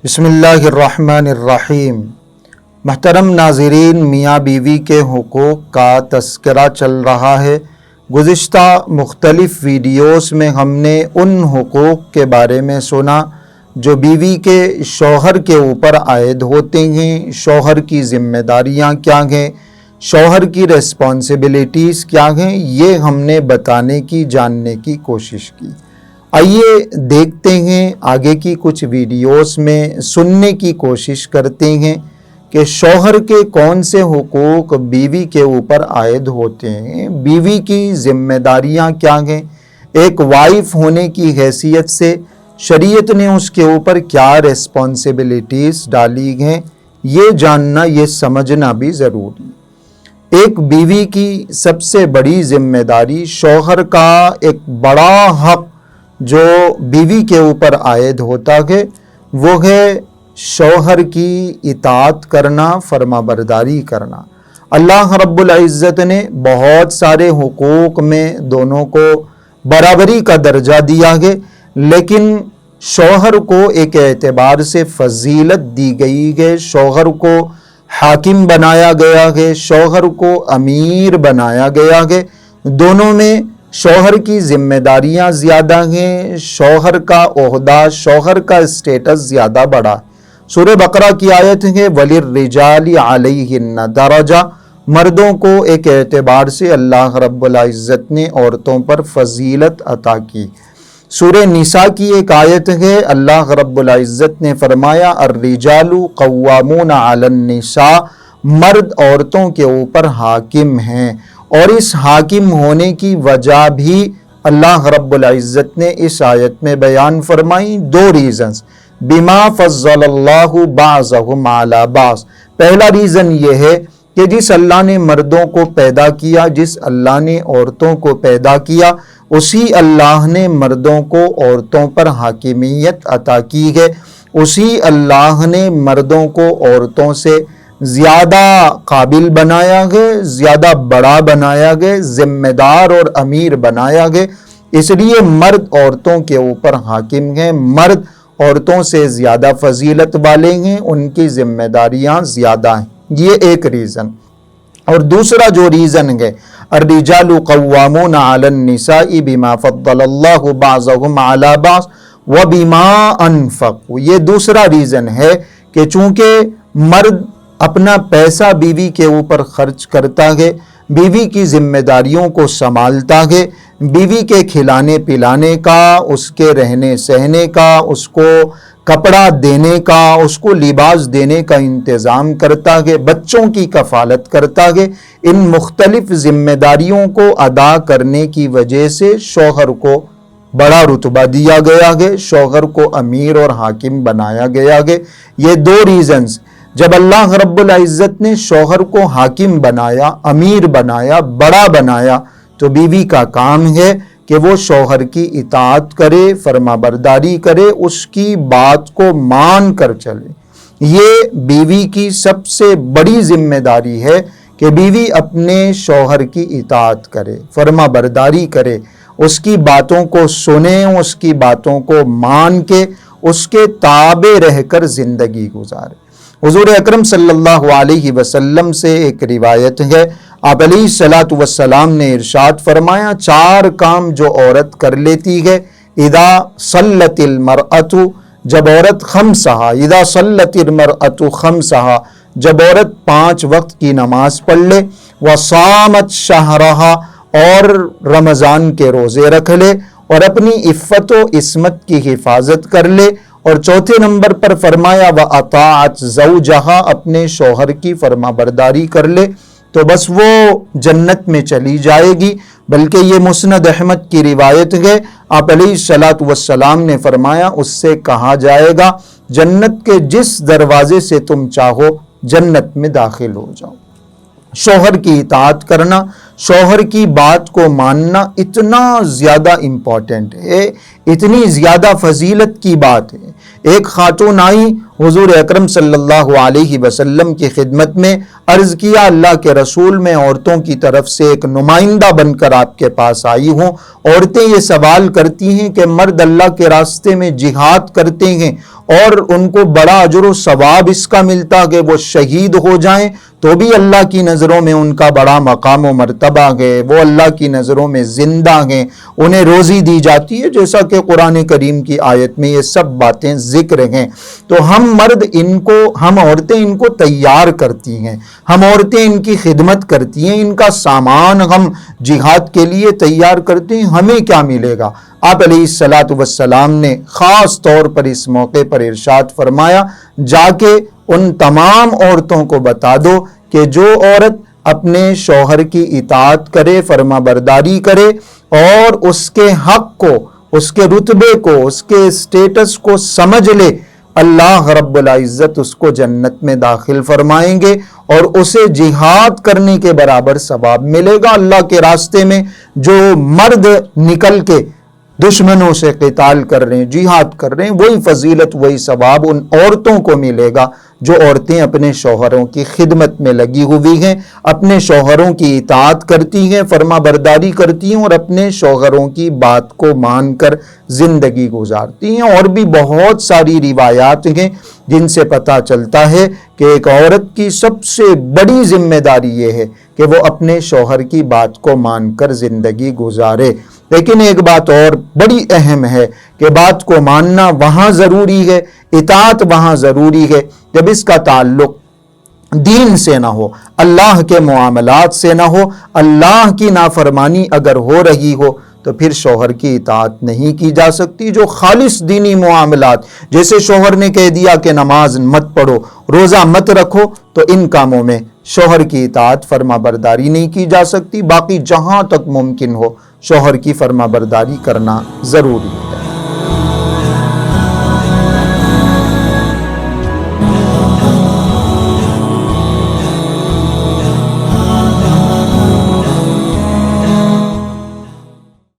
بسم اللہ الرحمن الرحیم۔ محترم ناظرین، میاں بیوی کے حقوق کا تذکرہ چل رہا ہے۔ گزشتہ مختلف ویڈیوز میں ہم نے ان حقوق کے بارے میں سنا جو بیوی کے شوہر کے اوپر عائد ہوتے ہیں، شوہر کی ذمہ داریاں کیا ہیں، شوہر کی ریسپانسبلٹیز کیا ہیں، یہ ہم نے بتانے کی، جاننے کی کوشش کی۔ آئیے دیکھتے ہیں آگے کی کچھ ویڈیوز میں، سننے کی کوشش کرتے ہیں کہ شوہر کے کون سے حقوق بیوی کے اوپر عائد ہوتے ہیں، بیوی کی ذمہ داریاں کیا ہیں، ایک وائف ہونے کی حیثیت سے شریعت نے اس کے اوپر کیا ریسپانسبلٹیز ڈالی ہیں، یہ جاننا، یہ سمجھنا بھی ضروری۔ ایک بیوی کی سب سے بڑی ذمہ داری، شوہر کا ایک بڑا حق جو بیوی کے اوپر عائد ہوتا ہے، وہ ہے شوہر کی اطاعت کرنا، فرما برداری کرنا۔ اللہ رب العزت نے بہت سارے حقوق میں دونوں کو برابری کا درجہ دیا ہے، لیکن شوہر کو ایک اعتبار سے فضیلت دی گئی ہے، شوہر کو حاکم بنایا گیا ہے، شوہر کو امیر بنایا گیا ہے۔ دونوں میں شوہر کی ذمہ داریاں زیادہ ہیں، شوہر کا عہدہ، شوہر کا اسٹیٹس زیادہ بڑا ہے۔ سورہ بقرہ کی آیت ہے وَلِلرِّجَالِ عَلَيْهِنَّ درجہ، مردوں کو ایک اعتبار سے اللہ رب العزت نے عورتوں پر فضیلت عطا کی۔ سورہ نساء کی ایک آیت ہے، اللہ رب العزت نے فرمایا الرجال قوامون علی النساء، مرد عورتوں کے اوپر حاکم ہیں، اور اس حاکم ہونے کی وجہ بھی اللہ رب العزت نے اس آیت میں بیان فرمائی، دو ریزنز، بما فضل اللہ بعضهم علی بعض۔ پہلا ریزن یہ ہے کہ جس اللہ نے مردوں کو پیدا کیا، جس اللہ نے عورتوں کو پیدا کیا، اسی اللہ نے مردوں کو عورتوں پر حاکمیت عطا کی ہے، اسی اللہ نے مردوں کو عورتوں سے زیادہ قابل بنایا گیا، زیادہ بڑا بنایا گیا، ذمہ دار اور امیر بنایا گیا۔ اس لیے مرد عورتوں کے اوپر حاکم ہیں، مرد عورتوں سے زیادہ فضیلت والے ہیں، ان کی ذمہ داریاں زیادہ ہیں۔ یہ ایک ریزن۔ اور دوسرا جو ریزن ہے الرجال قوامون علی النساء بما فضل اللہ بعضهم علی بعض وبما انفقوا، یہ دوسرا ریزن ہے کہ چونکہ مرد اپنا پیسہ بیوی کے اوپر خرچ کرتا ہے، بیوی کی ذمہ داریوں کو سنبھالتا ہے، بیوی کے کھلانے پلانے کا، اس کے رہنے سہنے کا، اس کو کپڑا دینے کا، اس کو لباس دینے کا انتظام کرتا ہے، بچوں کی کفالت کرتا ہے، ان مختلف ذمہ داریوں کو ادا کرنے کی وجہ سے شوہر کو بڑا رتبہ دیا گیا ہے، شوہر کو امیر اور حاکم بنایا گیا ہے۔ یہ دو ریزنز، جب اللہ رب العزت نے شوہر کو حاکم بنایا، امیر بنایا، بڑا بنایا، تو بیوی کا کام ہے کہ وہ شوہر کی اطاعت کرے، فرما برداری کرے، اس کی بات کو مان کر چلے۔ یہ بیوی کی سب سے بڑی ذمہ داری ہے کہ بیوی اپنے شوہر کی اطاعت کرے، فرما برداری کرے، اس کی باتوں کو سنے، اس کی باتوں کو مان کے اس کے تابع رہ کر زندگی گزارے۔ حضور اکرم صلی اللہ علیہ وسلم سے ایک روایت ہے، آپ علیہ الصلوۃ نے ارشاد فرمایا، چار کام جو عورت کر لیتی ہے، اذا صلت المرأۃ، جب عورت خمسہا، اذا صلت المرأۃ خمسہا، جب عورت 5 وقت کی نماز پڑھ لے، وصامت شہرہا، اور رمضان کے روزے رکھ لے، اور اپنی عفت و عصمت کی حفاظت کر لے، اور چوتھے نمبر پر فرمایا وَأَطَاعَتْ زَوْجَهَا، اپنے شوہر کی فرما برداری کر لے، تو بس وہ جنت میں چلی جائے گی۔ بلکہ یہ مسند احمد کی روایت ہے، آپ علیہ الصلوۃ نے فرمایا، اس سے کہا جائے گا جنت کے جس دروازے سے تم چاہو جنت میں داخل ہو جاؤ۔ شوہر کی اطاعت کرنا، شوہر کی بات کو ماننا اتنا زیادہ امپورٹنٹ ہے، اتنی زیادہ فضیلت کی بات ہے۔ ایک خاتون آئی حضور اکرم صلی اللہ علیہ وسلم کی خدمت میں، عرض کیا اللہ کے رسول میں عورتوں کی طرف سے ایک نمائندہ بن کر آپ کے پاس آئی ہوں۔ عورتیں یہ سوال کرتی ہیں کہ مرد اللہ کے راستے میں جہاد کرتے ہیں اور ان کو بڑا اجر و ثواب اس کا ملتا کہ وہ شہید ہو جائیں تو بھی اللہ کی نظروں میں ان کا بڑا مقام و مرتبہ ہے، وہ اللہ کی نظروں میں زندہ ہیں، انہیں روزی دی جاتی ہے، جیسا کہ قرآن کریم کی آیت میں یہ سب باتیں ذکر ہیں۔ تو ہم عورتیں ان کو تیار کرتی ہیں، ہم عورتیں ان کی خدمت کرتی ہیں، ان کا سامان ہم جہاد کے لیے تیار کرتے ہیں، ہمیں کیا ملے گا؟ آپ علیہ الصلاۃ والسلام نے خاص طور پر اس موقع پر ارشاد فرمایا، جا کے ان تمام عورتوں کو بتا دو کہ جو عورت اپنے شوہر کی اطاعت کرے، فرما برداری کرے اور اس کے حق کو، اس کے رتبے کو، اس کے اسٹیٹس کو سمجھ لے، اللہ رب العزت اس کو جنت میں داخل فرمائیں گے اور اسے جہاد کرنے کے برابر ثواب ملے گا۔ اللہ کے راستے میں جو مرد نکل کے دشمنوں سے قتال کر رہے ہیں، جہاد کر رہے ہیں، وہی فضیلت، وہی ثواب ان عورتوں کو ملے گا جو عورتیں اپنے شوہروں کی خدمت میں لگی ہوئی ہیں، اپنے شوہروں کی اطاعت کرتی ہیں، فرما برداری کرتی ہیں اور اپنے شوہروں کی بات کو مان کر زندگی گزارتی ہیں۔ اور بھی بہت ساری روایات ہیں جن سے پتہ چلتا ہے کہ ایک عورت کی سب سے بڑی ذمہ داری یہ ہے کہ وہ اپنے شوہر کی بات کو مان کر زندگی گزارے۔ لیکن ایک بات اور بڑی اہم ہے کہ بات کو ماننا وہاں ضروری ہے، اطاعت وہاں ضروری ہے جب اس کا تعلق دین سے نہ ہو، اللہ کے معاملات سے نہ ہو۔ اللہ کی نافرمانی اگر ہو رہی ہو تو پھر شوہر کی اطاعت نہیں کی جا سکتی۔ جو خالص دینی معاملات، جیسے شوہر نے کہہ دیا کہ نماز مت پڑھو، روزہ مت رکھو، تو ان کاموں میں شوہر کی اطاعت فرما برداری نہیں کی جا سکتی۔ باقی جہاں تک ممکن ہو شوہر کی فرما برداری کرنا ضروری ہے۔